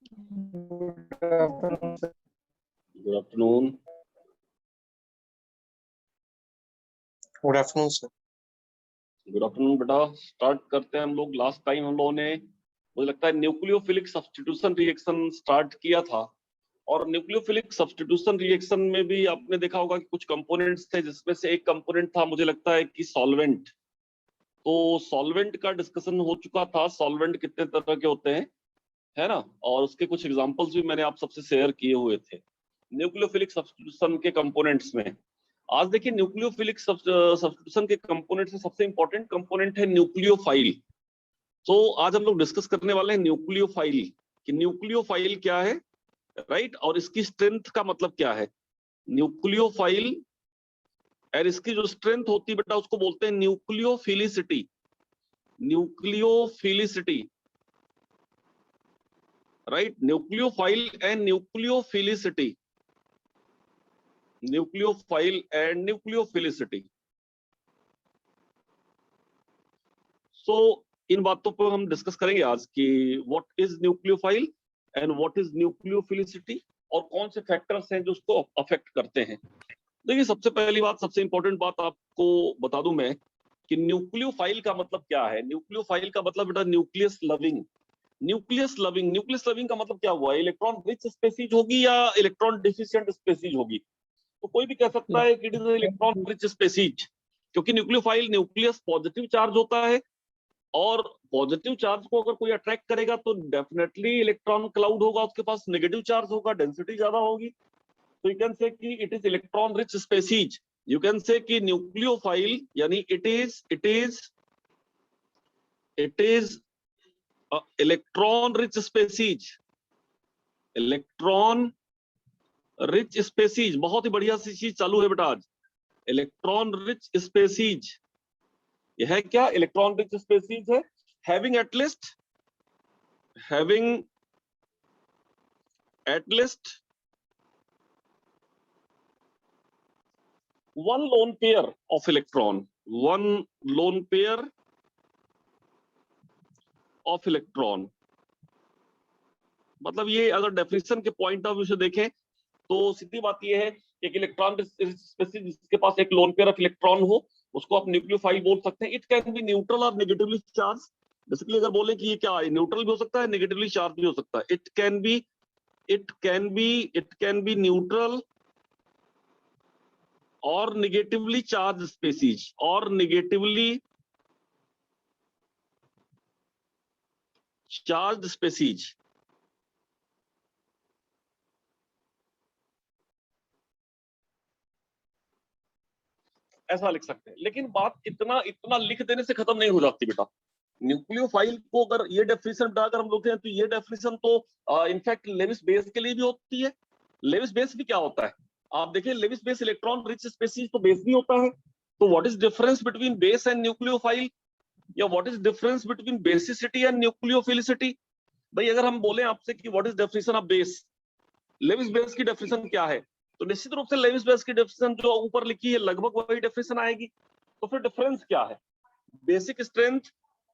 Good afternoon. Good afternoon sir. Good afternoon बेटा। Start करते हैं हम लोग। लास्ट टाइम हम लोगों ने, मुझे लगता है, न्यूक्लियोफिलिक सब्स्टिट्यूशन रिएक्शन स्टार्ट किया था। और न्यूक्लियोफिलिक सब्स्टिट्यूशन रिएक्शन में भी आपने देखा होगा कि कुछ कंपोनेंट्स थे, जिसमें से एक कंपोनेंट था, मुझे लगता है कि सॉल्वेंट। तो सॉल्वेंट का डिस्कशन हो चुका था। सॉल्वेंट कितने तरह के होते हैं, है ना, और उसके कुछ एग्जांपल्स भी मैंने आप सबसे शेयर किए हुए थे न्यूक्लियोफिलिक सब्स्टिट्यूशन के कंपोनेंट्स में। आज देखिए, न्यूक्लियोफिलिक सब्स्टिट्यूशन के कंपोनेंट्स में सबसे इंपॉर्टेंट कंपोनेंट है न्यूक्लियोफाइल। तो आज हम लोग डिस्कस करने वाले हैं न्यूक्लियोफाइल कि न्यूक्लियोफाइल क्या है, राइट, और इसकी स्ट्रेंथ का मतलब क्या है। न्यूक्लियोफाइल और इसकी जो स्ट्रेंथ होती है बेटा, उसको बोलते हैं nucleophilicity. Nucleophilicity, right, nucleophile and nucleophilicity, nucleophile and nucleophilicity. So इन बातों पर हम डिस्कस करेंगे आज कि what is nucleophile and what is nucleophilicity, और कौन से फैक्टर्स हैं जो उसको अफेक्ट करते हैं। देखिए, सबसे पहली बात, सबसे इंपॉर्टेंट बात आपको बता दूं मैं कि न्यूक्लियोफाइल का मतलब क्या है। न्यूक्लियोफाइल का मतलब बेटा nucleus loving. Nucleus loving, nucleus loving का मतलब क्या हुआ, इलेक्ट्रॉन रिच स्पेसीज होगी या इलेक्ट्रॉन डिफिशिएंट स्पेसीज होगी। तो कोई भी कह सकता है कि it is electron rich species, क्योंकि न्यूक्लियोफाइल न्यूक्लियस पॉजिटिव चार्ज होता है, और पॉजिटिव चार्ज को अगर कोई अट्रैक्ट करेगा तो डेफिनेटली इलेक्ट्रॉन क्लाउड होगा, उसके पास नेगेटिव चार्ज होगा, डेंसिटी ज्यादा होगी। तो यू कैन से कि it is electron rich species. You can say कि न्यूक्लियोफाइल यानी it is electron rich species. Electron rich species, बहुत ही बढ़िया सी चीज चालू है बेटा आज। इलेक्ट्रॉन रिच स्पेसीज, यह है क्या, इलेक्ट्रॉन रिच स्पेसीज है। Having at least one lone pair of electron, one lone pair of electron। मतलब ये अगर डेफिनेशन के पॉइंट ऑफ व्यू से देखें तो सीधी बात ये है कि एक इलेक्ट्रॉन स्पेसीज जिसके पास एक लोन पेयर ऑफ इलेक्ट्रॉन हो, उसको आप न्यूक्लियोफाइल बोल सकते हैं। इट कैन बी न्यूट्रल और नेगेटिवली चार्ज। बेसिकली अगर बोले कि ये क्या है, न्यूट्रल भी हो सकता है, नेगेटिवली चार्ज भी हो सकता है। इट कैन बी न्यूट्रल और नेगेटिवली चार्ज स्पेसीज, और नेगेटिवली चार्ज स्पेसीज। ऐसा लिख सकते हैं। लेकिन बात इतना इतना लिख देने से खत्म नहीं हो जाती बेटा। न्यूक्लियोफाइल को अगर ये डेफिनेशन बताकर हम लोग हैं तो ये डेफिनेशन तो इनफैक्ट लेविस बेस के लिए भी होती है। लेविस बेस भी क्या होता है, आप देखिए, Lewis base electron rich species तो बेस भी होता है। तो what is difference between base and nucleophile, या what is difference between basicity and nucleophilicity. भाई अगर हम बोले आपसे कि what is definition of base, Lewis base की डेफिनेशन क्या है, तो निश्चित रूप से लेविस बेस की डेफिनेशन जो ऊपर लिखी है लगभग वही डेफिनेशन आएगी। तो फिर डिफरेंस क्या है, बेसिक स्ट्रेंथ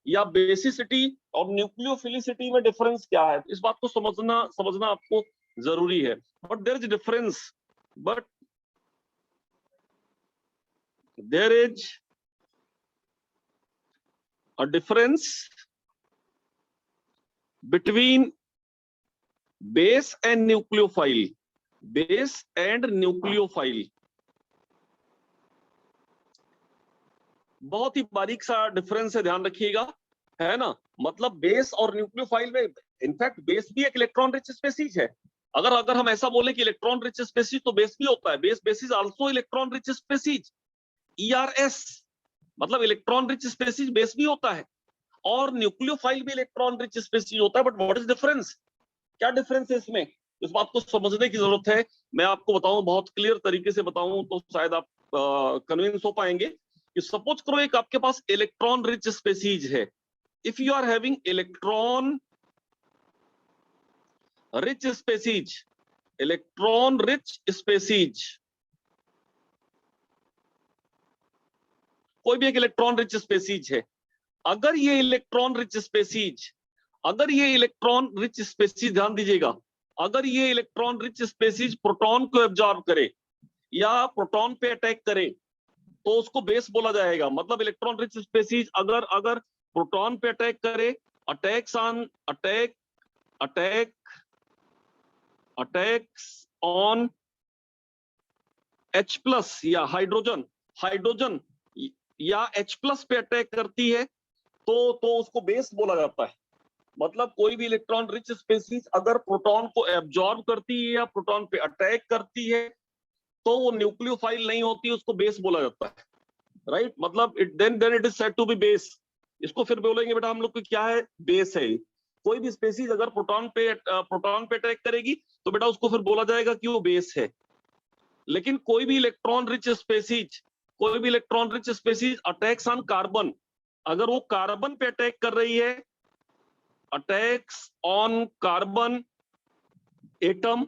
या बेसिसिटी और न्यूक्लियोफिलिसिटी में डिफरेंस क्या है, इस बात को समझना आपको जरूरी है। But there is difference, but there is a difference between base and nucleophile, base and nucleophile. बहुत ही बारीक सा डिफरेंस है, ध्यान रखिएगा, है ना। मतलब बेस और न्यूक्लियोफाइल में इनफैक्ट बेस भी एक इलेक्ट्रॉन रिच स्पेसीज है। अगर हम ऐसा बोले कि इलेक्ट्रॉन रिच स्पेसीज, तो बेस भी होता है। Base is also electron rich species, ERS, मतलब इलेक्ट्रॉन रिच स्पेसीज बेस भी होता है, और न्यूक्लियोफाइल भी इलेक्ट्रॉन रिच स्पेसीज होता है। बट व्हाट इज डिफरेंस, क्या डिफरेंस है इसमें, इस बात को समझने की जरूरत है। मैं आपको बताऊं, बहुत क्लियर तरीके से बताऊं तो शायद आप कन्विंस हो पाएंगे। कि सपोज करो एक आपके पास इलेक्ट्रॉन रिच स्पेसीज है। If you are having electron rich species, electron rich species, कोई भी एक इलेक्ट्रॉन रिच स्पेसीज है। अगर ये इलेक्ट्रॉन रिच स्पेसीज अगर ये इलेक्ट्रॉन रिच स्पेसीज, ध्यान दीजिएगा, अगर ये इलेक्ट्रॉन रिच स्पेसीज प्रोटॉन को एब्जॉर्ब करे या प्रोटॉन पे अटैक करे तो उसको बेस बोला जाएगा। मतलब इलेक्ट्रॉन रिच स्पेसीज अगर अगर प्रोटॉन पे अटैक करे, अटैक्स ऑन H प्लस या हाइड्रोजन या H प्लस पे अटैक करती है तो उसको बेस बोला जाता है। मतलब कोई भी इलेक्ट्रॉन रिच स्पेसीज अगर प्रोटॉन को एब्जॉर्ब करती है या प्रोटॉन पे अटैक करती है तो वो न्यूक्लियोफाइल नहीं होती, उसको बेस बोला जाता है, राइट। मतलब then it is said to be base. इसको फिर बोलेंगे बेटा हम लोग को क्या है, बेस है। कोई भी स्पेसीज अगर प्रोटॉन पे अटैक करेगी तो बेटा उसको फिर बोला जाएगा कि वो बेस है। लेकिन कोई भी electron rich species attacks on carbon, अगर वो कार्बन पे अटैक कर रही है, अटैक्स ऑन कार्बन एटम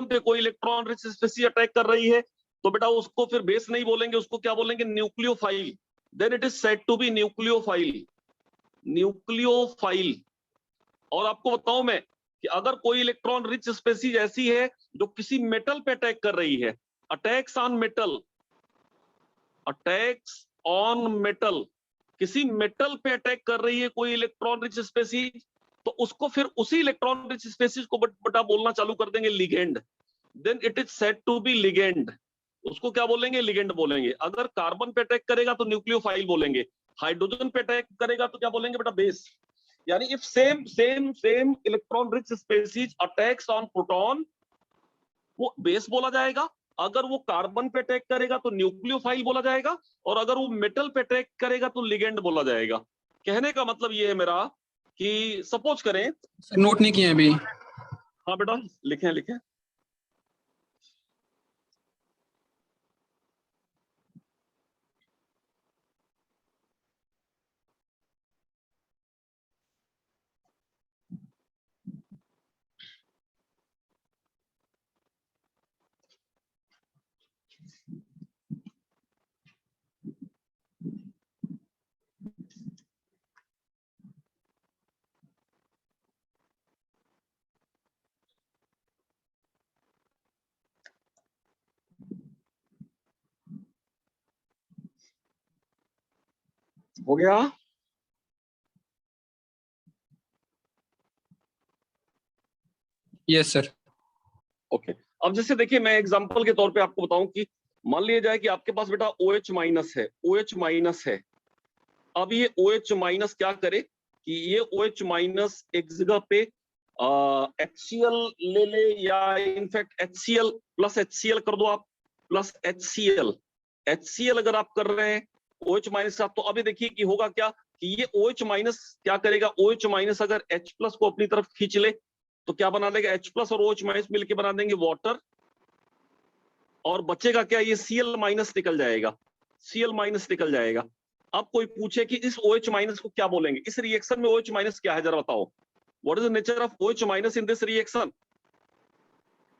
पे कोई इलेक्ट्रॉन रिच स्पेसीज अटैक कर रही है तो बेटा उसको फिर बेस नहीं बोलेंगे, उसको क्या बोलेंगे, nucleophile. Then it is said to be nucleophile. और आपको बताऊं मैं कि अगर कोई इलेक्ट्रॉन रिच स्पेसीज ऐसी है जो किसी मेटल पे अटैक कर रही है, अटैक्स ऑन मेटल, किसी मेटल पे अटैक कर रही है कोई इलेक्ट्रॉन रिच स्पेसीज, तो उसको फिर उसी इलेक्ट्रॉन रिच स्पेसीज को बेटा बोलना चालू कर देंगे ligand. Then it is said to be ligand. उसको क्या बोलेंगे, लिगेंड बोलेंगे। अगर कार्बन पे अटैक करेगा तो न्यूक्लियोफाइल बोलेंगे, हाइड्रोजन पे अटैक करेगा तो क्या बोलेंगे बेटा, बेस। यानी if same electron rich species attacks on proton, वो बेस बोला जाएगा। अगर वो कार्बन पे अटैक करेगा तो न्यूक्लियोफाइल बोला जाएगा, और अगर वो मेटल पे अटैक करेगा तो लिगेंड बोला जाएगा। कहने का मतलब ये है मेरा कि सपोज करें, नोट नहीं किए अभी। हाँ बेटा लिखें। हो गया? Yes sir. ओके। अब जैसे देखिए मैं एग्जांपल के तौर पे आपको बताऊं कि मान लिया जाए कि आपके पास बेटा OH माइनस है। अब ये OH माइनस क्या करे कि ये OH माइनस एक जगह पे HCl ले ले, या इनफैक्ट HCl प्लस HCl कर दो आप, प्लस HCl अगर आप कर रहे हैं OH माइनस साथ, तो अभी देखिए कि होगा क्या कि ये OH माइनस क्या करेगा, OH माइनस अगर H प्लस को अपनी तरफ खींच ले तो क्या बना देगा, H प्लस और OH माइनस मिलकर बना देंगे वाटर, और बचेगा क्या, ये Cl माइनस निकल जाएगा। अब कोई पूछे कि इस OH माइनस को क्या बोलेंगे, इस रिएक्शन में OH माइनस क्या है जरा बताओ, what is the nature of OH minus in this reaction?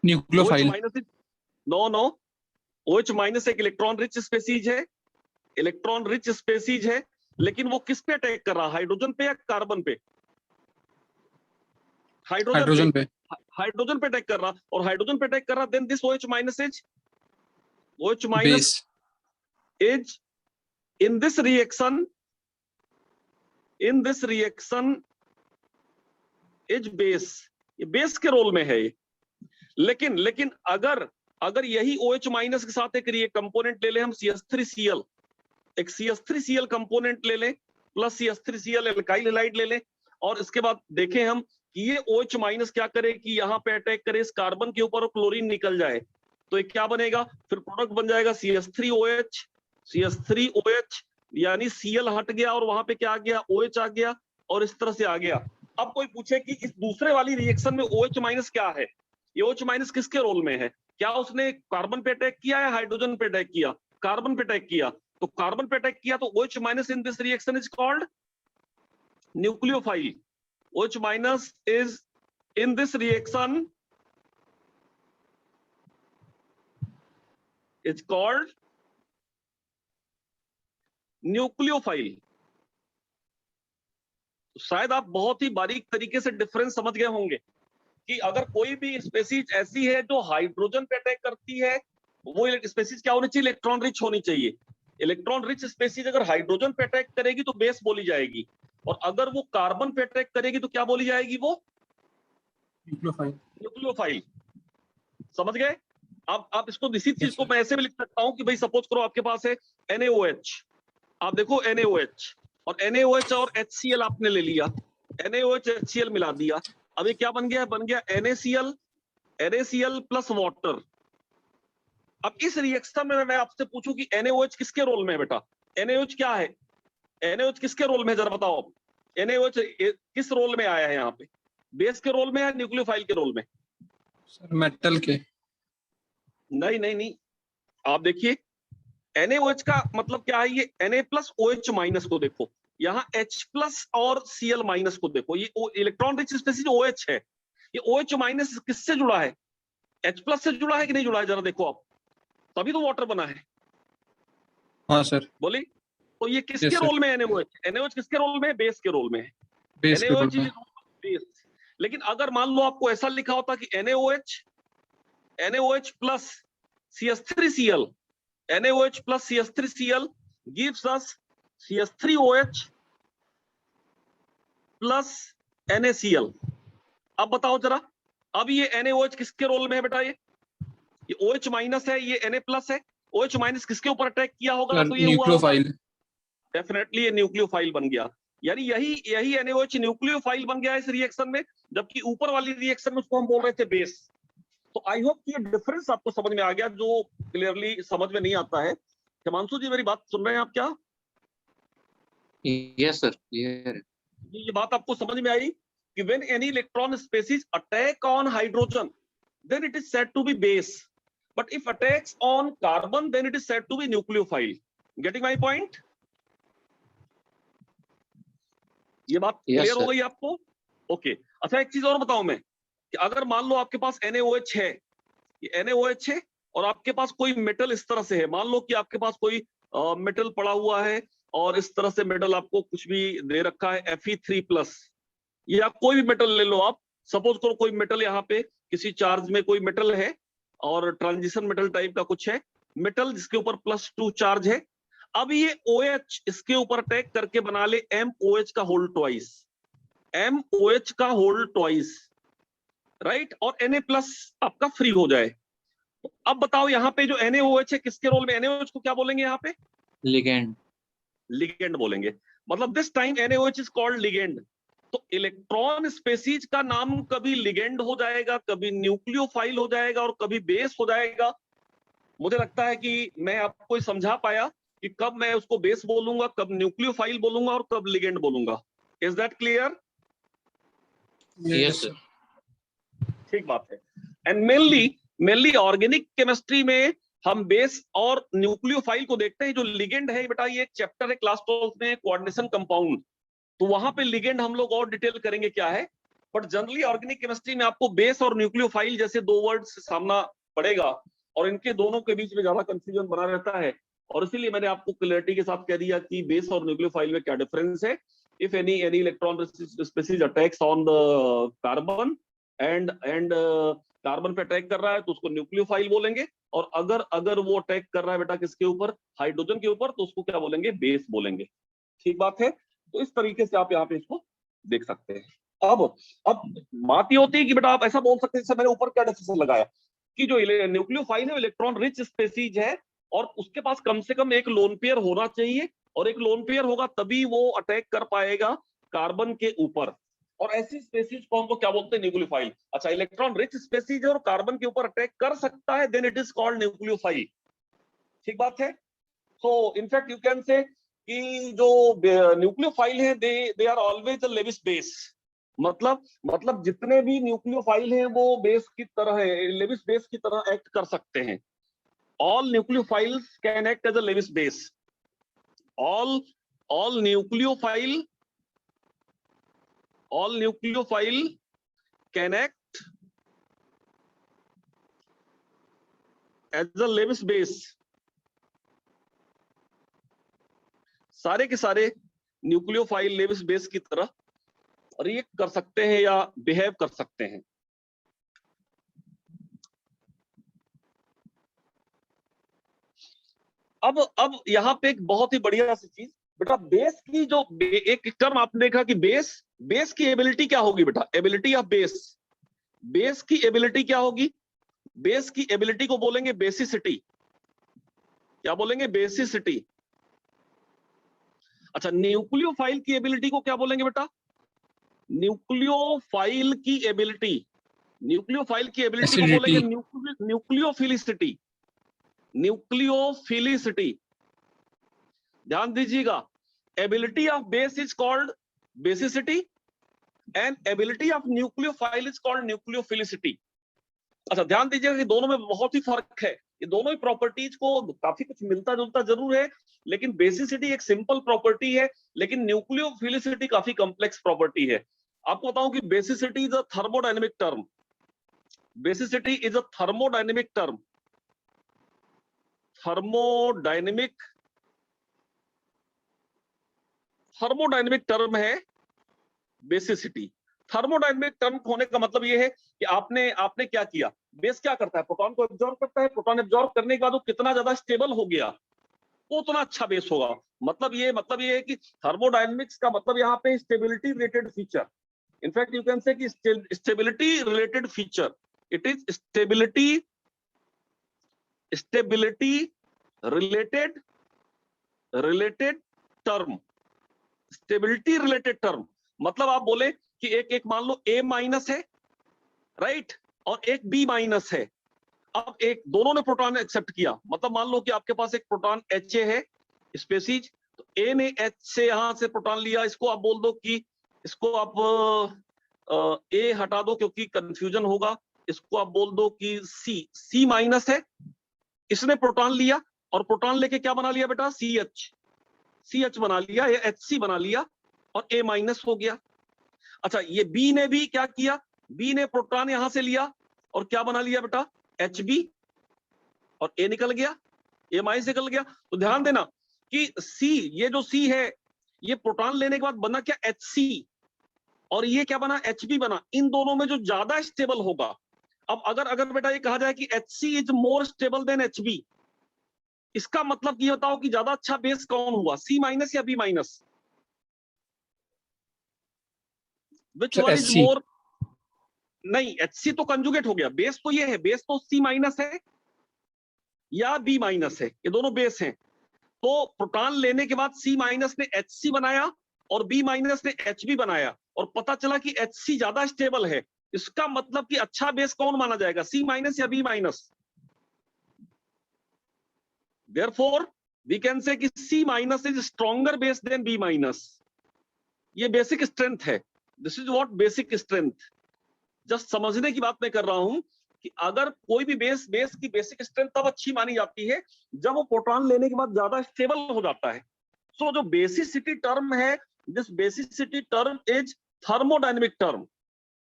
Nucleophile. No, OH minus एक इलेक्ट्रॉन रिच स्पेसीज है, लेकिन वो किस पे अटैक कर रहा है, हाइड्रोजन पे या कार्बन पे? हाइड्रोजन पे अटैक कर रहा, और हाइड्रोजन पे अटैक कर रहा, then this OH minus is in this reaction is base, ये बेस के रोल में है ये। लेकिन अगर यही OH माइनस के साथ एक कंपोनेंट ले ले हम CH3Cl, एक CH3Cl कंपोनेंट ले लें प्लस CH3Cl एल्काइल हैलाइड ले लें, और इसके बाद देखें हम कि ये OH माइनस क्या करे कि यहाँ पे अटैक करे इस कार्बन के ऊपर और क्लोरीन निकल जाए, तो ये क्या बनेगा, फिर प्रोडक्ट बन जाएगा CH3OH, यानी Cl हट गया और वहां पे क्या आ गया, OH आ गया, और इस तरह से आ गया। अब कोई पूछे कि इस दूसरे वाली रिएक्शन में OH माइनस क्या है, ये OH माइनस किसके रोल में है, क्या उसने कार्बन पे अटैक किया या हाइड्रोजन पे अटैक किया? कार्बन पे अटैक किया, तो कार्बन पे अटैक किया तो OH minus in this reaction is called nucleophile. OH minus is in this reaction is called nucleophile. शायद आप बहुत ही बारीक तरीके से डिफरेंस समझ गए होंगे कि अगर कोई भी स्पेसीज ऐसी है जो हाइड्रोजन पे अटैक करती है, वो स्पेसीज क्या होनी चाहिए? इलेक्ट्रॉन रिच होनी चाहिए। इलेक्ट्रॉन रिच स्पेसीज अगर हाइड्रोजन पे अटैक करेगी तो बेस बोली जाएगी, और अगर वो कार्बन पे अटैक करेगी तो क्या बोली जाएगी? वो न्यूक्लियोफाइल। समझ गए? अब आप इसको इसी चीज को मैं ऐसे भी लिख सकता हूं कि भाई सपोज करो आपके पास है NaOH, आप देखो NaOH और NaOH और HCl आपने ले लिया, NaOH HCl मिला दिया, अब ये क्या बन गया? बन गया NaCl प्लस वाटर। अब इस रिएक्शन में मैं आपसे पूछूं कि NaOH किसके रोल में है बेटा? NaOH क्या है? NaOH किसके रोल में है जरा बताओ। NaOH किस रोल में आया है यहाँ पे? बेस के रोल में या न्यूक्लियोफाइल के रोल में? सर मेटल के। नहीं नहीं नहीं, आप देखिए NaOH का मतलब क्या है? ये Na प्लस OH माइनस को देखो, यहाँ H प्लस और Cl माइनस को देखो, ये इलेक्ट्रॉन रिच स्पेसीज OH है, ये OH माइनस किससे जुड़ा है? H प्लस से जुड़ा है कि नहीं जुड़ा है? जरा देखो आप, तभी तो वाटर बना है। हाँ सर। बोली तो ये किसके Yes, रोल में है? NaOH किसके रोल में है? बेस के रोल में है। बेस के रोल NaOH में। Is base. लेकिन अगर मान लो आपको ऐसा लिखा होता कि NaOH plus CH3Cl, NaOH plus CH3Cl gives us CH3OH plus NaCl। अब बताओ जरा, अब ये NaOH किसके रोल में है बेटा? ये OH माइनस है, ये Na प्लस है। OH माइनस किसके ऊपर अटैक किया होगा? तो ये न्यूक्लियोफाइल। डेफिनेटली ये न्यूक्लियोफाइल बन गया, यानी यही NaOH न्यूक्लियोफाइल बन गया इस रिएक्शन में, जबकि ऊपर वाली रिएक्शन में उसको हम बोल रहे थे बेस। तो आई होप कि ये डिफरेंस आपको समझ में आ गया, जो क्लियरली समझ में नहीं आता है। हिमांशु जी मेरी बात सुन रहे हैं आप क्या? Yes, sir. Clear. ये बात आपको समझ में आई कि when any electron species attack on hydrogen, then it is said to be base, but if attacks on carbon, then it is said to be nucleophile. Getting my point? ये बात Yes, clear हो sir. गई आपको? Okay अच्छा, एक चीज और बताऊं मैं कि अगर मान लो आपके पास NaOH है, ये NaOH है, और आपके पास कोई मेटल इस तरह से है, मान लो कि आपके पास कोई मेटल पड़ा हुआ है, और इस तरह से मेटल आपको कुछ भी दे रखा है Fe3+, या कोई भी मेटल ले लो आप, सपोज करो कोई मेटल यहाँ पे किसी चार्ज में कोई मेटल है, और ट्रांजिशन मेटल टाइप का कुछ है मेटल जिसके ऊपर +2 चार्ज है। अब ये OH इसके ऊपर अटैक करके बना ले MOH का होल ट्वाइस, MOH का होल ट्वाइस, राइट, और Na+ आपका फ्री हो जाए। तो अब बताओ यहाँ पे जो NaOH है किसके रोल में? NaOH को क्या बोलेंगे यहाँ पे? Ligand. लिगेंड बोलेंगे। मतलब this time NaOH is called ligand. तो इलेक्ट्रॉन स्पेसीज का नाम कभी लिगेंड हो जाएगा, कभी न्यूक्लियोफाइल हो जाएगा, और कभी बेस हो जाएगा। मुझे लगता है कि मैं आपको समझा पाया कि कब मैं उसको बेस बोलूंगा, कब न्यूक्लियोफाइल बोलूंगा, और कब लिगेंड बोलूंगा। Is that clear? Yes, sir. ठीक बात है। एंड मेनली ऑर्गेनिक केमिस्ट्री में हम बेस और न्यूक्लियोफाइल को देखते हैं। जो लिगेंड है बेटा, ये एक चैप्टर है क्लास 12 में, कोऑर्डिनेशन कंपाउंड, तो वहां पे लिगेंड हम लोग और डिटेल करेंगे क्या है। बट जनरली ऑर्गेनिक केमिस्ट्री में आपको बेस और न्यूक्लियोफाइल जैसे दो वर्ड्स सामना पड़ेगा, और इनके दोनों के बीच में ज्यादा कंफ्यूजन बना रहता है, और इसीलिए मैंने आपको क्लैरिटी के साथ कह दिया कि बेस और न्यूक्लियोफाइल में क्या डिफरेंस है। If any electron species attacks on the carbon and carbon पे अटैक कर रहा है तो उसको न्यूक्लियोफाइल बोलेंगे, और अगर वो अटैक कर रहा है बेटा किसके ऊपर? हाइड्रोजन के ऊपर, तो उसको क्या बोलेंगे? बेस बोलेंगे। ठीक बात है। तो इस तरीके से आप यहाँ पे इसको देख सकते हैं। अब बात ये होती है कि बेटा आप ऐसा बोल सकते हैं, जैसे मैंने ऊपर क्या डेफिनेशन लगाया कि जो न्यूक्लियोफाइल है इलेक्ट्रॉन रिच स्पेसीज है, और उसके पास कम से कम एक लोन पेयर होना चाहिए, और एक लोन पेयर होगा तभी वो अटैक कर पाएगा कार्बन के ऊपर। और ऐसी स्पेसीज को हमको क्या बोलते हैं? न्यूक्लियोफाइल। अच्छा, इलेक्ट्रॉन रिच स्पेसीज है और कार्बन के ऊपर अटैक कर सकता है, then it is called nucleophile. ठीक बात है। So in fact you can say कि जो न्यूक्लियोफाइल है they are always a Lewis base. मतलब जितने भी न्यूक्लियोफाइल हैं वो बेस की तरह है, लेविस बेस की तरह एक्ट कर सकते हैं। All nucleophiles can act as a Lewis base. All nucleophile can act as a Lewis base. सारे के सारे न्यूक्लियोफाइल लेविस बेस की तरह रिएक्ट कर सकते हैं या बिहेव कर सकते हैं। अब यहाँ पे एक बहुत ही बढ़िया सी चीज बेटा, बेस की जो एक टर्म आपने देखा कि बेस की एबिलिटी क्या होगी बेटा, एबिलिटी ऑफ बेस की एबिलिटी क्या होगी, बेस की एबिलिटी को बोलेंगे बेसिसिटी। क्या बोलेंगे, बेसिसिटी। अच्छा, न्यूक्लियोफाइल की एबिलिटी को क्या बोलेंगे बेटा, न्यूक्लियोफाइल की एबिलिटी, न्यूक्लियोफाइल की एबिलिटी को बोलेंगे न्यूक्लियोफिलिसिटी, न्यूक्लियोफिलिसिटी। ध्यान दीजिएगा, ability of base is called basicity and ability of nucleophile is called nucleophilicity. अच्छा, ध्यान दीजिएगा कि दोनों में बहुत ही फर्क है, ये दोनों ही प्रॉपर्टीज को काफी कुछ मिलता जुलता जरूर है, लेकिन बेसिसिटी एक सिंपल प्रॉपर्टी है, लेकिन न्यूक्लियोफिलिसिटी काफी कॉम्प्लेक्स प्रॉपर्टी है। आपको बताऊं कि basicity is a thermodynamic term, basicity is a thermodynamic term, thermodynamic term है बेसिसिटी। थर्मोडायनेमिक टर्म होने का मतलब ये है कि आपने क्या किया, बेस क्या करता है, प्रोटॉन को एब्जॉर्ब करता है, प्रोटॉन एब्जॉर्ब करने के बाद वो कितना ज्यादा स्टेबल हो गया उतना अच्छा बेस होगा। मतलब ये है कि थर्मोडायनेमिक्स का मतलब यहाँ पे stability related feature, in fact you can say कि stability related feature, it is stability related term, stability related term. मतलब आप बोले कि एक मान लो A माइनस है, राइट, और एक B माइनस है। अब एक दोनों ने प्रोटॉन एक्सेप्ट किया, मतलब मान लो कि आपके पास एक प्रोटॉन HA है स्पेसीज, तो A ने H से यहां से प्रोटॉन लिया, इसको आप बोल दो कि इसको आप A हटा दो क्योंकि कंफ्यूजन होगा, इसको आप बोल दो कि C माइनस है। इसने प्रोटॉन लिया और प्रोटॉन लेके क्या बना लिया बेटा, CH बना लिया या HC बना लिया और A माइनस हो गया। अच्छा, ये B ने भी क्या किया, B ने प्रोटॉन यहां से लिया और क्या बना लिया बेटा, HB, और A निकल गया, A माइनस निकल गया। तो ध्यान देना कि C, ये जो C है, ये प्रोटॉन लेने के बाद बना क्या, HC, और ये क्या बना, HB बना। इन दोनों में जो ज्यादा स्टेबल होगा, अब अगर बेटा ये कहा जाए कि HC is more stable then HB, इसका मतलब ये बताओ कि ज्यादा अच्छा बेस कौन हुआ, C माइनस या B minus, which one is more. नहीं, HC तो कंजुगेट हो गया, बेस तो ये है, बेस तो C माइनस है या B माइनस है, ये दोनों बेस हैं। तो प्रोटॉन लेने के बाद C माइनस ने HC बनाया और B माइनस ने HB बनाया, और पता चला कि HC ज्यादा स्टेबल है। इसका मतलब कि अच्छा बेस कौन माना जाएगा, C माइनस या B minus. Therefore, we can say कि C minus is stronger base than B minus. ये बेसिक स्ट्रेंथ है, this is what basic strength. Just समझने की बात मैं कर रहा हूं कि अगर कोई भी बेस की बेसिक स्ट्रेंथ तब अच्छी मानी जाती है जब वो प्रोटॉन लेने के बाद ज्यादा स्टेबल हो जाता है। सो जो बेसिसिटी टर्म है, this basicity term is thermodynamic term,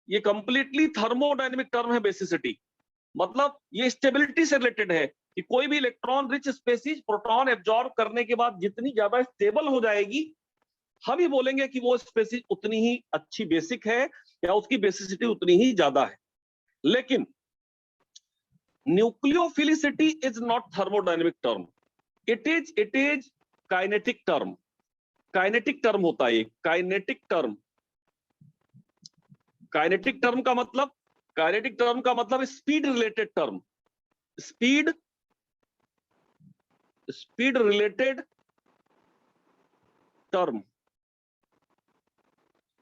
ये कंप्लीटली थर्मोडायनेमिक टर्म है बेसिसिटी। मतलब ये स्टेबिलिटी से रिलेटेड है कि कोई भी electron rich species proton absorb करने के बाद जितनी ज्यादा स्टेबल हो जाएगी, हम ही बोलेंगे कि वो स्पेसीज उतनी ही अच्छी बेसिक है या उसकी बेसिसिटी उतनी ही ज्यादा है। लेकिन nucleophilicity is not thermodynamic term, it is kinetic term. Kinetic term होता है, काइनेटिक टर्म। काइनेटिक टर्म का मतलब speed related term, speed related term,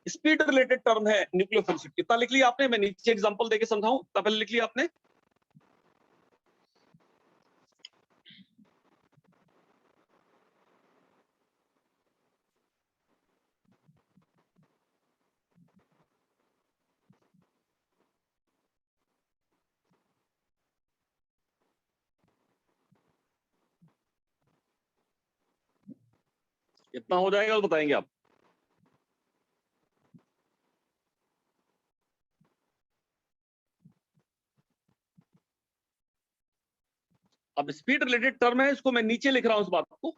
speed related term है न्यूक्लियोफिलिसिटी। इतना लिख लिया आपने, मैं नीचे एग्जांपल देके समझाऊं, तब पहले लिख लिया आपने। इतना हो जाएगा तो बताएंगे आप। अब स्पीड रिलेटेड टर्म है, इसको मैं नीचे लिख रहा हूं इस बात को,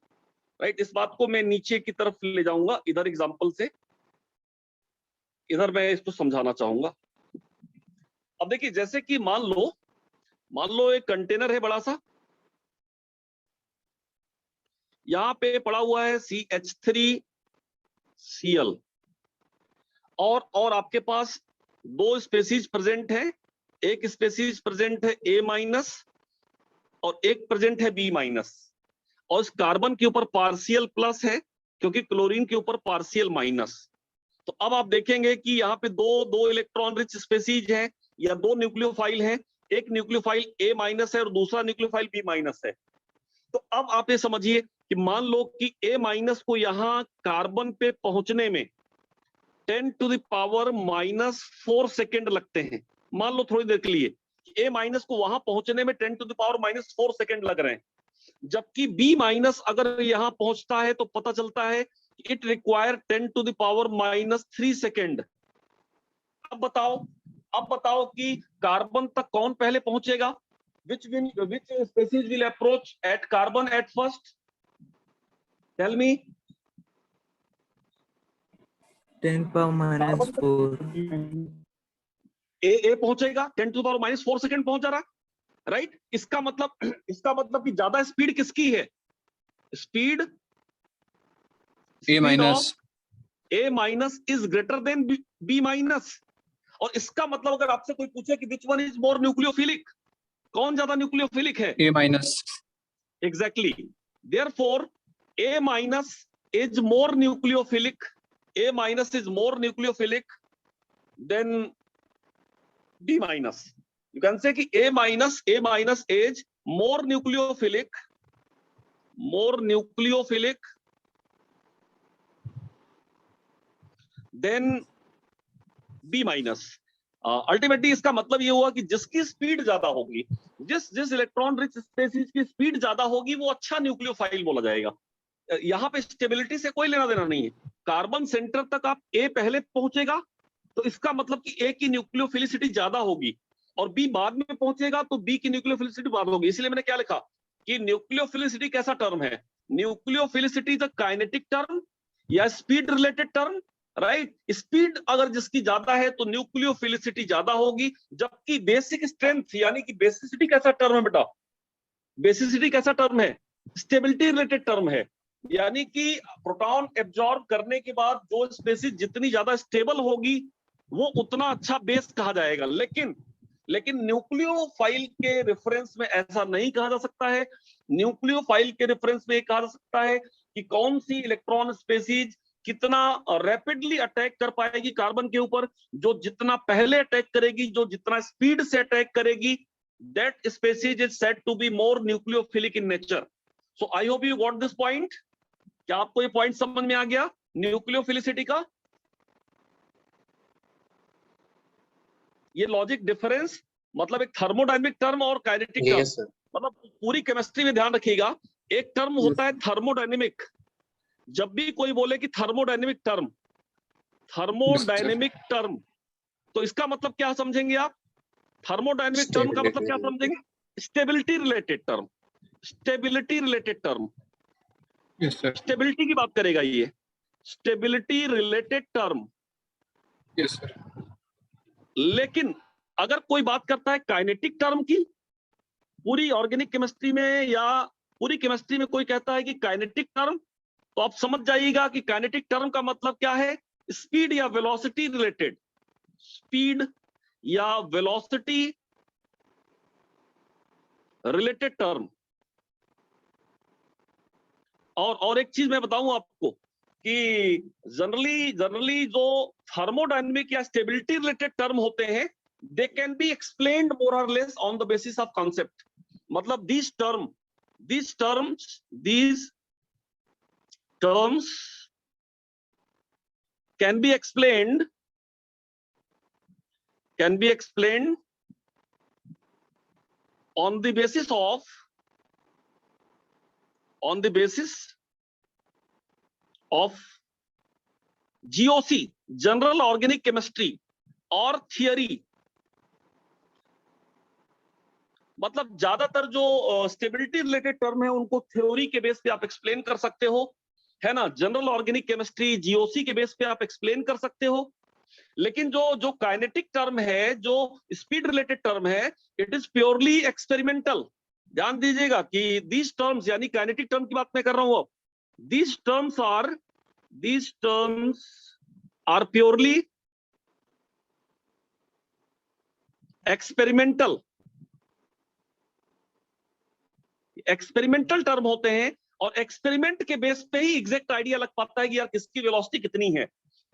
राइट, इस बात को मैं नीचे की तरफ ले जाऊंगा इधर एग्जांपल से इधर मैं इसको समझाना चाहूंगा। अब देखिए, जैसे कि मान लो एक कंटेनर है बड़ा सा, यहां पे पड़ा हुआ है CH3Cl, और आपके पास दो स्पेसीज प्रेजेंट है। एक स्पेसीज प्रेजेंट है A- और एक प्रेजेंट है B-, और इस कार्बन के ऊपर पार्शियल प्लस है क्योंकि क्लोरीन के ऊपर पार्शियल माइनस। तो अब आप देखेंगे कि यहाँ पे दो इलेक्ट्रॉन रिच स्पेसीज है या दो न्यूक्लियोफाइल है। एक न्यूक्लियोफाइल A- है और दूसरा न्यूक्लियोफाइल B- है। तो अब आप ये समझिए कि मान लो कि A- को यहाँ कार्बन पे पहुंचने में 10⁻⁻4 सेकेंड लगते हैं। मान लो थोड़ी देर के लिए A- को वहां पहुंचने में 10⁻⁴ सेकेंड लग रहे हैं, जबकि B- अगर यहां पहुंचता है तो पता चलता है इट रिक्वायर 10⁻³ सेकेंड। अब बताओ कि कार्बन तक कौन पहले पहुंचेगा? which species will approach at carbon at first? Tell me. 10⁻⁴ ए पहुंचेगा, 10⁻⁴ सेकेंड पहुंच जा रहा, राइट? इसका मतलब कि ज्यादा स्पीड किसकी है? Speed A-, A- is greater than B-। और इसका मतलब अगर आपसे कोई पूछे कि which one is more nucleophilic, कौन ज्यादा न्यूक्लियोफिलिक है? A-, Exactly. Therefore, A- is more nucleophilic. A- is more nucleophilic than B-. You can say कि A- is more nucleophilic than B-। Ultimately इसका मतलब ये हुआ कि जिसकी स्पीड ज्यादा होगी, जिस इलेक्ट्रॉन रिच स्पेसीज की स्पीड ज्यादा होगी, वो अच्छा न्यूक्लियोफाइल बोला जाएगा। यहाँ पे स्टेबिलिटी से कोई लेना देना नहीं है। कार्बन सेंटर तक आप A पहले पहुंचेगा तो इसका मतलब कि A की न्यूक्लियोफिलिसिटी ज्यादा होगी, और B बाद में पहुंचेगा तो B की न्यूक्लियोफिलिसिटी बाद होगी। इसलिए मैंने क्या लिखा कि न्यूक्लियोफिलिसिटी कैसा टर्म है? Nucleophilicity is a kinetic term या speed related term, right? Speed अगर जिसकी ज्यादा है तो न्यूक्लियोफिलिसिटी ज्यादा होगी, जबकि बेसिक स्ट्रेंथ यानी कि बेसिसिटी कैसा टर्म है बेटा? बेसिसिटी कैसा टर्म है? स्टेबिलिटी रिलेटेड टर्म है। यानी कि प्रोटॉन एब्जॉर्ब करने के बाद जो स्पेसीज जितनी ज्यादा स्टेबल होगी वो उतना अच्छा बेस कहा जाएगा। लेकिन न्यूक्लियोफाइल के रेफरेंस में ऐसा नहीं कहा जा सकता है। न्यूक्लियोफाइल के रेफरेंस में कहा जा सकता है कि कौन सी इलेक्ट्रॉन स्पेसीज कितना रैपिडली अटैक कर पाएगी कार्बन के ऊपर। जो जितना पहले अटैक करेगी, जो जितना स्पीड से अटैक करेगी, that species is said to be more nucleophilic in nature. So I hope you got this point. क्या आपको ये पॉइंट समझ में आ गया न्यूक्लियोफिलिसिटी का? ये लॉजिक डिफरेंस मतलब एक थर्मोडायनेमिक टर्म और काइनेटिक टर्म। Yes, sir. मतलब पूरी केमिस्ट्री में ध्यान रखिएगा, एक टर्म होता है थर्मोडायनेमिक। जब भी कोई बोले कि थर्मोडायनेमिक टर्म, तो इसका मतलब क्या समझेंगे आप? थर्मोडायनेमिक टर्म का मतलब क्या समझेंगे? Stability related term. yes sir, stability की बात करेगा ये, stability related term. yes sir, लेकिन अगर कोई बात करता है काइनेटिक टर्म की, पूरी ऑर्गेनिक केमिस्ट्री में या पूरी केमिस्ट्री में कोई कहता है कि काइनेटिक टर्म, तो आप समझ जाइएगा कि काइनेटिक टर्म का मतलब क्या है? स्पीड या वेलोसिटी रिलेटेड, स्पीड या वेलोसिटी रिलेटेड टर्म। और एक चीज मैं बताऊं आपको कि जनरली जो थर्मोडायनेमिक या स्टेबिलिटी रिलेटेड टर्म होते हैं, दे कैन बी एक्सप्लेन्ड मोर और less on the basis of concept. मतलब these terms can be explained on the basis of GOC, general organic chemistry, और थियरी। मतलब ज्यादातर जो स्टेबिलिटी रिलेटेड टर्म है उनको थ्योरी के बेस पे आप एक्सप्लेन कर सकते हो, है ना? जनरल ऑर्गेनिक केमिस्ट्री, जीओसी के बेस पे आप एक्सप्लेन कर सकते हो। लेकिन जो काइनेटिक टर्म है, जो स्पीड रिलेटेड टर्म है, इट इज प्योरली एक्सपेरिमेंटल। ध्यान दीजिएगा कि दीज टर्म्स, यानी काइनेटिक टर्म की बात मैं कर रहा हूं, these terms are purely experimental. Experimental term होते हैं और एक्सपेरिमेंट के बेस पे ही एग्जैक्ट आइडिया लग पाता है कि यार किसकी वेलोसिटी कितनी है।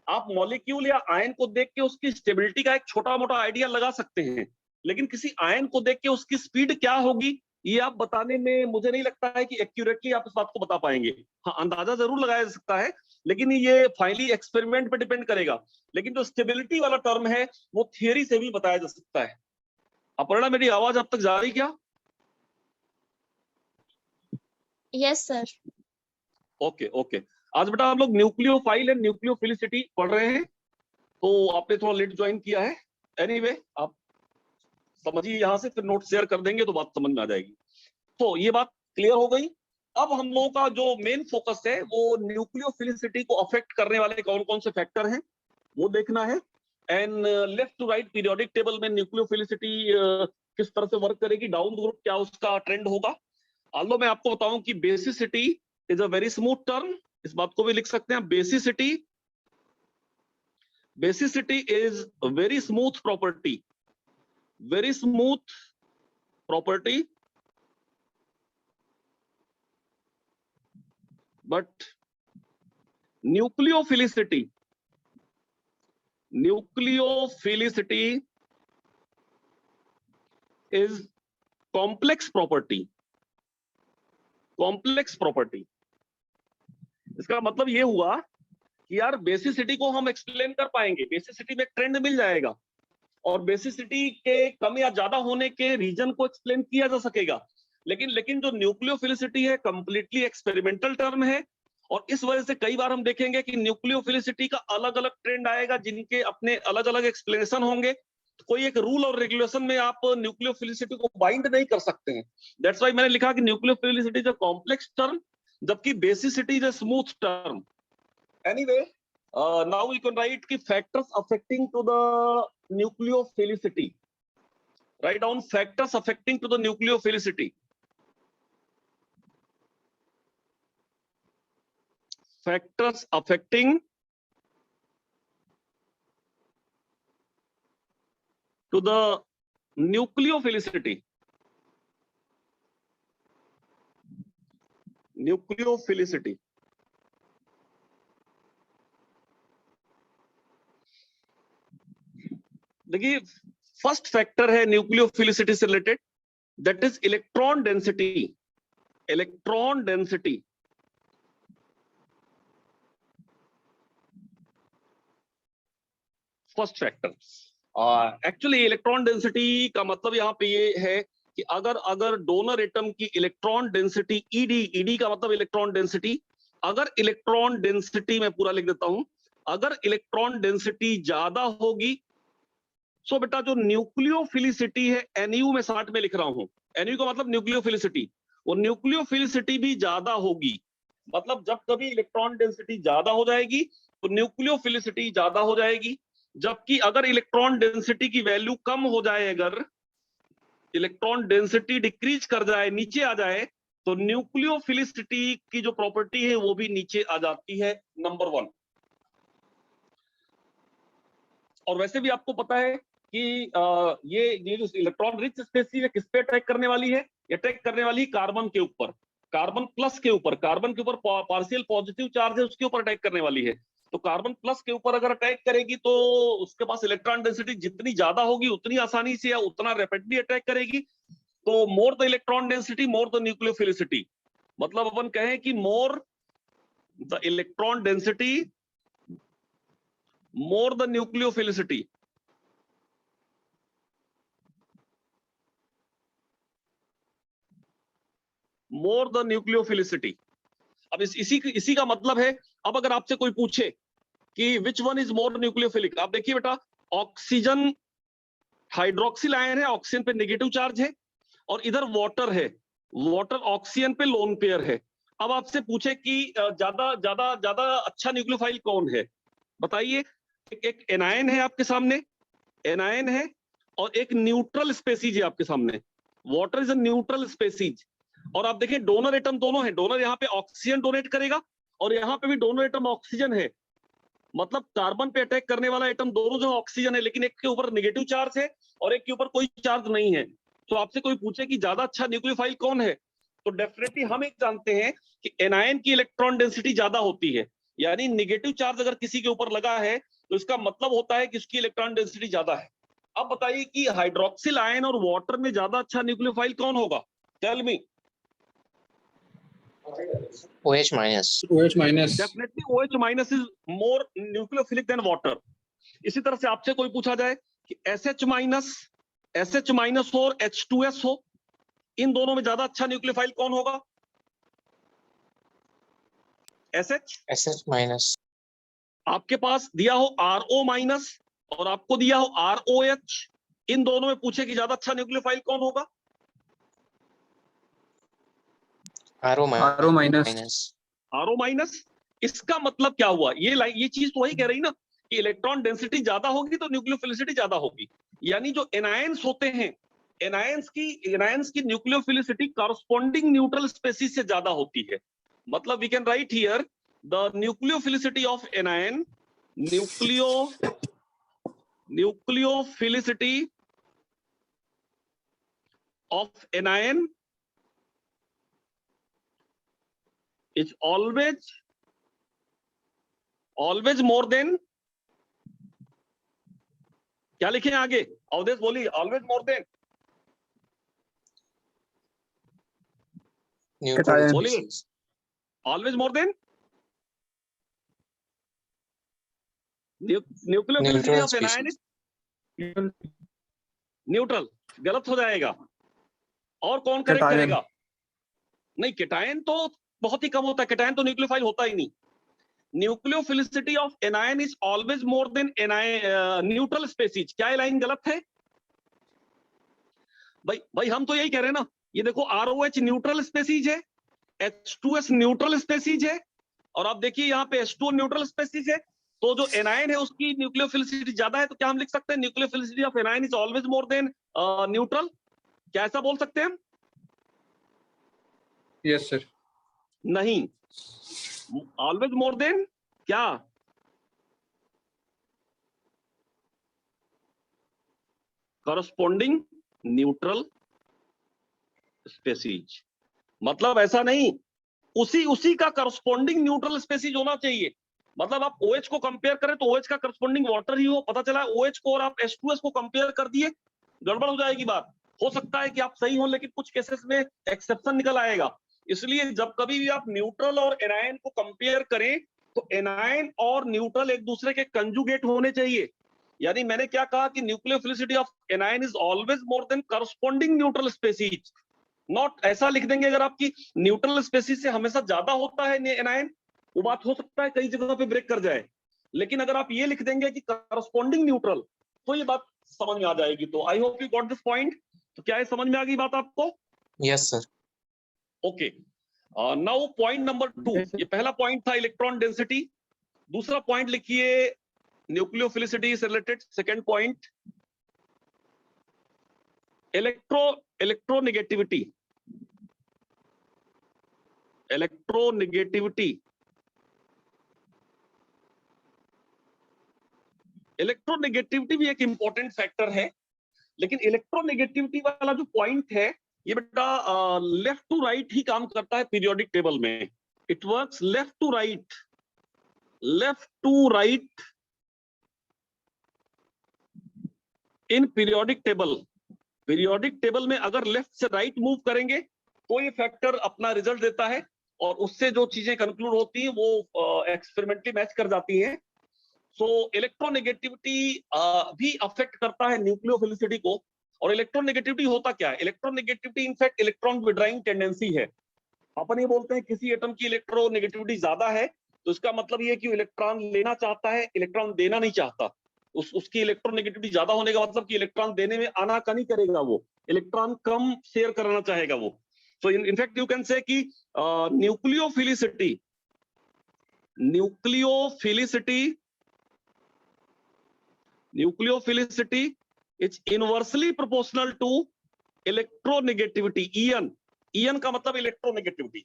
आप मॉलिक्यूल या आयन को देख के उसकी स्टेबिलिटी का एक छोटा मोटा आइडिया लगा सकते हैं, लेकिन किसी आयन को देख के उसकी स्पीड क्या होगी ये आप बताने में मुझे नहीं लगता है कि एक्यूरेटली आप इस बात को बता पाएंगे। हाँ, अंदाजा जरूर लगाया जा सकता है, लेकिन ये फाइनली एक्सपेरिमेंट पे डिपेंड करेगा। लेकिन जो स्टेबिलिटी वाला टर्म है वो थियरी से भी बताया जा सकता है। अपर्णा, मेरी आवाज अब तक जा रही क्या? Yes sir. Okay okay. आज बेटा हम लोग न्यूक्लियोफाइल एंड न्यूक्लियोफिलिसिटी पढ़ रहे हैं, तो आपने थोड़ा लेट ज्वाइन किया है। एनीवे, आप समझिए यहां से, फिर नोट शेयर कर देंगे तो बात समझ में आ जाएगी। तो ये बात क्लियर हो गई। अब हम लोगों का जो मेन फोकस है वो न्यूक्लियोफिलिसिटी को अफेक्ट करने वाले कौन कौन से फैक्टर हैं वो देखना है। And left to right periodic table में न्यूक्लियोफिलिसिटी किस तरह से वर्क करेगी, डाउन द रूट क्या उसका ट्रेंड होगा। आल्दो मैं आपको बताऊं कि basicity is a very smooth term, इस बात को भी लिख सकते हैं। Basicity is very smooth property, very smooth property, but nucleophilicity is complex property। इसका मतलब ये हुआ कि यार बेसिसिटी को हम एक्सप्लेन कर पाएंगे, बेसिसिटी में ट्रेंड मिल जाएगा और बेसिसिटी के कम या ज्यादा होने के रीजन को एक्सप्लेन किया जा सकेगा। लेकिन जो न्यूक्लियोफिलिसिटी है कंप्लीटली एक्सपेरिमेंटल टर्म है, और इस वजह से कई बार हम देखेंगे कि न्यूक्लियोफिलिसिटी का अलग अलग ट्रेंड आएगा जिनके अपने अलग अलग एक्सप्लेनेशन होंगे। कोई एक रूल और रेगुलेशन में आप न्यूक्लियोफिलिसिटी को बाइंड नहीं कर सकते हैं। दैट्स व्हाई मैंने लिखा कि nucleophilicity is a complex term, जबकि basicity is a smooth term. Anyway, now we can write ki factors affecting to the nucleophilicity. Write down factors affecting to the nucleophilicity. Factors affecting to the nucleophilicity. Nucleophilicity. देखिए, first factor है nucleophilicity से related, that is electron density. Electron density first factor. Actually electron density का मतलब यहाँ पे ये है कि अगर डोनर एटम की इलेक्ट्रॉन डेंसिटी ईडी का मतलब इलेक्ट्रॉन डेंसिटी, अगर इलेक्ट्रॉन डेंसिटी मैं पूरा लिख देता हूं, अगर इलेक्ट्रॉन डेंसिटी ज्यादा होगी, सो बेटा जो न्यूक्लियोफिलिसिटी है एनयू में 60 में लिख रहा हूं, एनयू का मतलब न्यूक्लियोफिलिसिटी, वो न्यूक्लियोफिलिसिटी भी ज्यादा होगी। मतलब जब कभी इलेक्ट्रॉन डेंसिटी ज्यादा हो जाएगी तो न्यूक्लियोफिलिसिटी ज्यादा हो जाएगी, जबकि अगर इलेक्ट्रॉन डेंसिटी की वैल्यू कम हो जाए, अगर इलेक्ट्रॉन डेंसिटी डिक्रीज कर जाए, नीचे आ जाए, तो न्यूक्लियोफिलिसिटी की जो प्रॉपर्टी है वो भी नीचे आ जाती है, नंबर 1। और वैसे भी आपको पता है कि ये जो इलेक्ट्रॉन रिच स्पेसीज है किस पे अटैक करने वाली है? अटैक करने वाली कार्बन के ऊपर, कार्बन प्लस के ऊपर, कार्बन के ऊपर पार्शियल पॉजिटिव चार्ज है उसके ऊपर अटैक करने वाली है। तो कार्बन प्लस के ऊपर अगर अटैक करेगी तो उसके पास इलेक्ट्रॉन डेंसिटी जितनी ज्यादा होगी उतनी आसानी से या उतना रैपिडली अटैक करेगी। तो more the electron density more the nucleophilicity, मतलब अपन कहें कि more the electron density more the nucleophilicity. More the nucleophilicity. अब इसी का मतलब है, अब अगर आपसे कोई पूछे कि which one is more nucleophilic, आप देखिए बेटा, ऑक्सीजन हाइड्रोक्सिल आयन है, ऑक्सीजन पे नेगेटिव चार्ज है, और इधर वाटर है, वाटर ऑक्सीजन पे लोन पेयर है। अब आपसे पूछे कि ज्यादा ज्यादा ज्यादा अच्छा न्यूक्लियोफाइल कौन है, बताइए। एक एनायन है आपके सामने, एनायन है, और एक न्यूट्रल स्पेसीज है आपके सामने। Water is a neutral species. और आप देखिए डोनर एटम दोनों है, डोनर यहाँ पे ऑक्सीजन डोनेट करेगा और यहाँ पे भी डोनर एटम ऑक्सीजन है। मतलब कार्बन पे अटैक करने वाला एटम दोनों जो ऑक्सीजन है, लेकिन एक के ऊपर नेगेटिव चार्ज है और एक के ऊपर कोई चार्ज नहीं है। तो आपसे कोई पूछे कि ज्यादा अच्छा न्यूक्लियोफाइल कौन है, तो डेफिनेटली हम एक जानते हैं कि एनायन की इलेक्ट्रॉन डेंसिटी ज्यादा होती है। यानी नेगेटिव चार्ज अगर किसी के ऊपर लगा है तो इसका मतलब होता है कि उसकी इलेक्ट्रॉन डेंसिटी ज्यादा है। अब बताइए कि हाइड्रोक्सिल आयन और वाटर में ज्यादा अच्छा न्यूक्लियोफाइल कौन होगा? Tell me. OH minus. OH minus. Definitely OH minus is more nucleophilic than water. इसी तरह से आपसे कोई पूछा जाए कि SH माइनस हो और H2S हो, इन दोनों में ज्यादा अच्छा न्यूक्लियोफाइल कौन होगा? SH minus. आपके पास दिया हो RO माइनस और आपको दिया हो ROH, इन दोनों में पूछे कि ज्यादा अच्छा न्यूक्लियोफाइल कौन होगा? RO RO minus. RO minus. इसका मतलब क्या हुआ? ये चीज तो वही कह रही ना कि इलेक्ट्रॉन डेंसिटी ज्यादा होगी तो न्यूक्लियोफिलिसिटी ज्यादा होगी। यानी जो एनायंस होते हैं, एनायंस की न्यूक्लियोफिलिसिटी कॉरस्पॉन्डिंग न्यूट्रल स्पेसीज से ज्यादा होती है। मतलब we can write here the nucleophilicity of anion, nucleophilicity of anion is always more than, क्या लिखे आगे? अवधेश बोलिए, always more than, Neutral बोलिए, species. always more than nucleophilicity of anion is neutral. गलत हो जाएगा। और कौन करेक्ट Cation. करेगा? नहीं, केटायन तो बहुत ही कम होता है, केटायन तो न्यूक्लियोफाइल होता ही नहीं। Nucleophilicity of anion is always more than neutral species. क्या ये लाइन गलत है? भाई हम तो यही कह रहे हैं ना। ये देखो ROH न्यूट्रल स्पेसीज है, H2S न्यूट्रल स्पेसीज है, और आप देखिए यहाँ पे H2O न्यूट्रल स्पेसीज है। तो जो एनायन है उसकी न्यूक्लियोफिलिसिटी ज्यादा है, तो क्या हम लिख सकते हैं nucleophilicity of anion is always more than neutral? क्या ऐसा बोल सकते हैं हम? Yes, sir. नहीं, ऑलवेज मोर देन क्या? Corresponding neutral species. मतलब ऐसा नहीं, उसी का करस्पॉन्डिंग न्यूट्रल स्पेसीज होना चाहिए। मतलब आप OH को कंपेयर करें तो OH का करस्पॉन्डिंग वाटर ही हो। पता चला OH को और आप H2S को कंपेयर कर दिए, गड़बड़ हो जाएगी बात। हो सकता है कि आप सही हो, लेकिन कुछ केसेस में एक्सेप्शन निकल आएगा। इसलिए जब कभी भी आप न्यूट्रल और एनायन को कंपेयर करें तो एनायन और न्यूट्रल एक दूसरे के कंजुगेट होने चाहिए। यानी मैंने क्या कहा कि nucleophilicity of anion is always more than corresponding neutral species. Not ऐसा लिख देंगे अगर आपकी न्यूट्रल स्पेसीज से हमेशा ज्यादा होता है एनायन, वो बात हो सकता है कई जगहों पे ब्रेक कर जाए। लेकिन अगर आप ये लिख देंगे कि करस्पॉन्डिंग न्यूट्रल, तो ये बात समझ में आ जाएगी। तो I hope you got this point. तो क्या ये समझ में आ गई बात आपको? Yes, sir. Okay, now point number 2। ये पहला पॉइंट था इलेक्ट्रॉन डेंसिटी। दूसरा पॉइंट लिखिए न्यूक्लियोफिलिसिटी से related. Second point electronegativity. Electronegativity भी एक इंपॉर्टेंट फैक्टर है, लेकिन इलेक्ट्रोनेगेटिविटी वाला जो पॉइंट है ये बेटा लेफ्ट टू राइट ही काम करता है पीरियोडिक टेबल में। It works left to right in periodic table. Periodic table में अगर लेफ्ट से राइट मूव करेंगे तो ये फैक्टर अपना रिजल्ट देता है, और उससे जो चीजें कंक्लूड होती हैं वो एक्सपेरिमेंटली मैच कर जाती हैं। सो इलेक्ट्रोनेगेटिविटी भी अफेक्ट करता है न्यूक्लियोफिलिसिटी को। और इलेक्ट्रोनेगेटिविटी होता क्या है? Electronegativity in fact electron withdrawing tendency है। अपन ये बोलते हैं किसी एटम की इलेक्ट्रोनेगेटिविटी ज्यादा है तो इसका मतलब ये है कि इलेक्ट्रॉन लेना चाहता है, इलेक्ट्रॉन देना नहीं चाहता। उसकी इलेक्ट्रोनेगेटिविटी ज्यादा होने का मतलब कि इलेक्ट्रॉन देने में आनाकानी करेगा, वो इलेक्ट्रॉन कम शेयर करना चाहेगा वो। So in fact you can say कि nucleophilicity nucleophilicity is inversely proportional to electronegativity, EN। EN का मतलब इलेक्ट्रोनेगेटिविटी,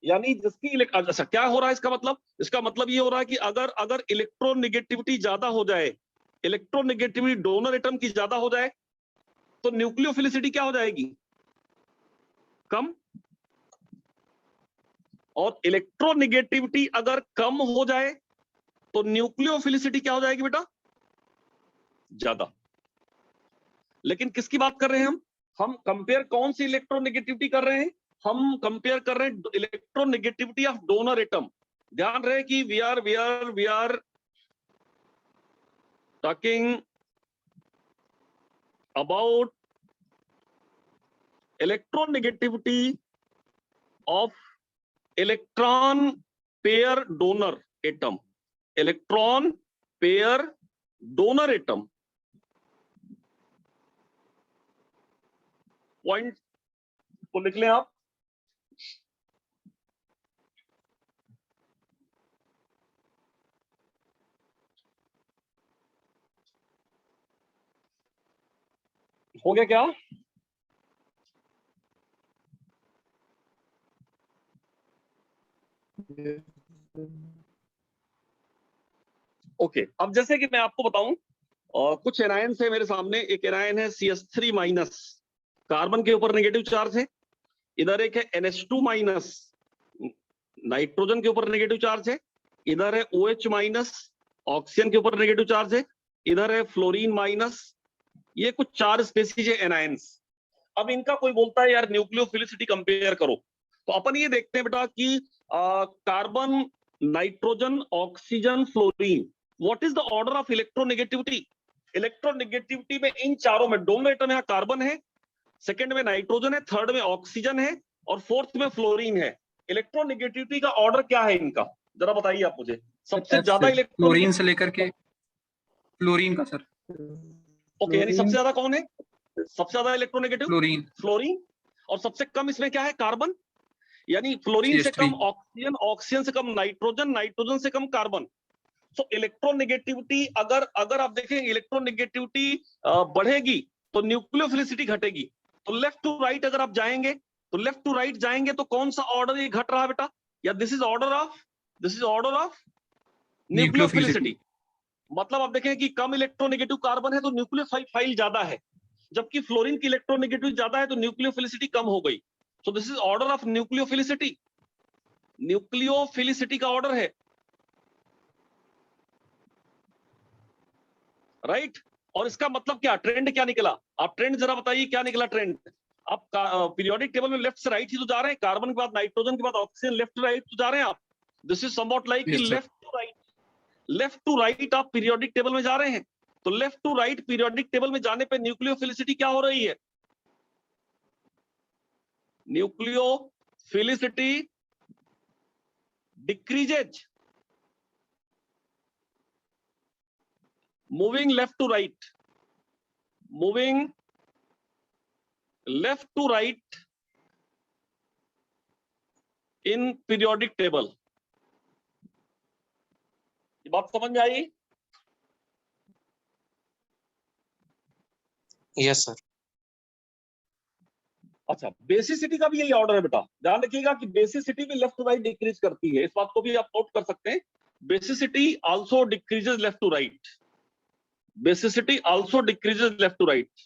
यानी जिसकी अच्छा क्या हो रहा है इसका मतलब? इसका मतलब ये हो रहा है कि अगर इलेक्ट्रोनेगेटिविटी ज्यादा हो जाए, इलेक्ट्रोनेगेटिविटी डोनर एटम की ज्यादा हो जाए, तो न्यूक्लियोफिलिसिटी क्या हो जाएगी? कम। और इलेक्ट्रोनेगेटिविटी अगर कम हो जाए तो न्यूक्लियोफिलिसिटी क्या हो जाएगी बेटा? ज्यादा। लेकिन किसकी बात कर रहे हैं हम कंपेयर कौन सी इलेक्ट्रोनेगेटिविटी कर रहे हैं? हम कंपेयर कर रहे हैं इलेक्ट्रोनेगेटिविटी ऑफ डोनर एटम। ध्यान रहे कि we are talking about electronegativity of electron pair donor atom, electron pair donor atom. Point को लिख लें आप। हो गया क्या? ओके, अब जैसे कि मैं आपको बताऊं, कुछ एनायन है मेरे सामने। एक एनायन है CH3 माइनस, कार्बन के ऊपर नेगेटिव चार्ज है। इधर एक है NH2 माइनस, नाइट्रोजन के ऊपर नेगेटिव चार्ज है। इधर है OH माइनस, ऑक्सीजन के ऊपर नेगेटिव चार्ज है। इधर है फ्लोरीन माइनस। ये कुछ 4 स्पेसीज है एनायंस। अब इनका कोई बोलता है यार न्यूक्लियोफिलिसिटी कंपेयर करो, तो अपन ये देखते हैं बेटा कि carbon, nitrogen, oxygen, fluorine, what is the order of electronegativity? Electronegativity में इन चारों में डोनर एटम यहाँ कार्बन है, सेकंड में नाइट्रोजन है, थर्ड में ऑक्सीजन है और फोर्थ में फ्लोरीन है। इलेक्ट्रोनेगेटिविटी का ऑर्डर क्या है इनका, जरा बताइए आप मुझे। सबसे ज्यादा फ्लोरीन से लेकर के फ्लोरीन का सर। ओके, यानी सबसे ज्यादा कौन है? सबसे ज्यादा इलेक्ट्रोनेगेटिव फ्लोरीन। फ्लोरीन। और सबसे कम इसमें क्या है? कार्बन। यानी फ्लोरीन से कम ऑक्सीजन, ऑक्सीजन से कम नाइट्रोजन, नाइट्रोजन से कम कार्बन। सो इलेक्ट्रोनेगेटिविटी अगर आप देखें इलेक्ट्रोनेगेटिविटी बढ़ेगी तो न्यूक्लियोफिलिसिटी घटेगी। तो लेफ्ट टू राइट अगर आप जाएंगे तो लेफ्ट टू राइट जाएंगे तो कौन सा ऑर्डर ये घट रहा है बेटा? या this is order of nucleophilicity. मतलब आप देखें कि कम इलेक्ट्रोनेगेटिव कार्बन है तो न्यूक्लियोफाइल ज्यादा है, जबकि फ्लोरीन की इलेक्ट्रोनेगेटिव ज्यादा है तो न्यूक्लियोफिलिसिटी कम हो गई। So this is order of nucleophilicity. Nucleophilicity का ऑर्डर है, राइट। और इसका मतलब क्या, ट्रेंड क्या निकला? आप ट्रेंड जरा बताइए, क्या निकला ट्रेंड? आप पीरियोडिक टेबल में लेफ्ट से राइट ही तो जा रहे हैं, कार्बन के बाद नाइट्रोजन के बाद ऑक्सीजन, लेफ्ट टू राइट तो जा रहे हैं आप। This is somewhat like left to right आप पीरियोडिक टेबल में जा रहे हैं। तो left to right periodic table में जाने पे न्यूक्लियोफिलिसिटी क्या हो रही है? Nucleophilicity decreases, moving left to right, moving left to right in periodic table। ये बात समझ में आई? Yes sir. अच्छा, बेसिसिटी का भी यही ऑर्डर है बेटा। ध्यान रखिएगा कि बेसिसिटी भी लेफ्ट टू राइट डिक्रीज करती है, इस बात को भी आप नोट कर सकते हैं। Basicity also decreases left to right, basicity also decreases left to right।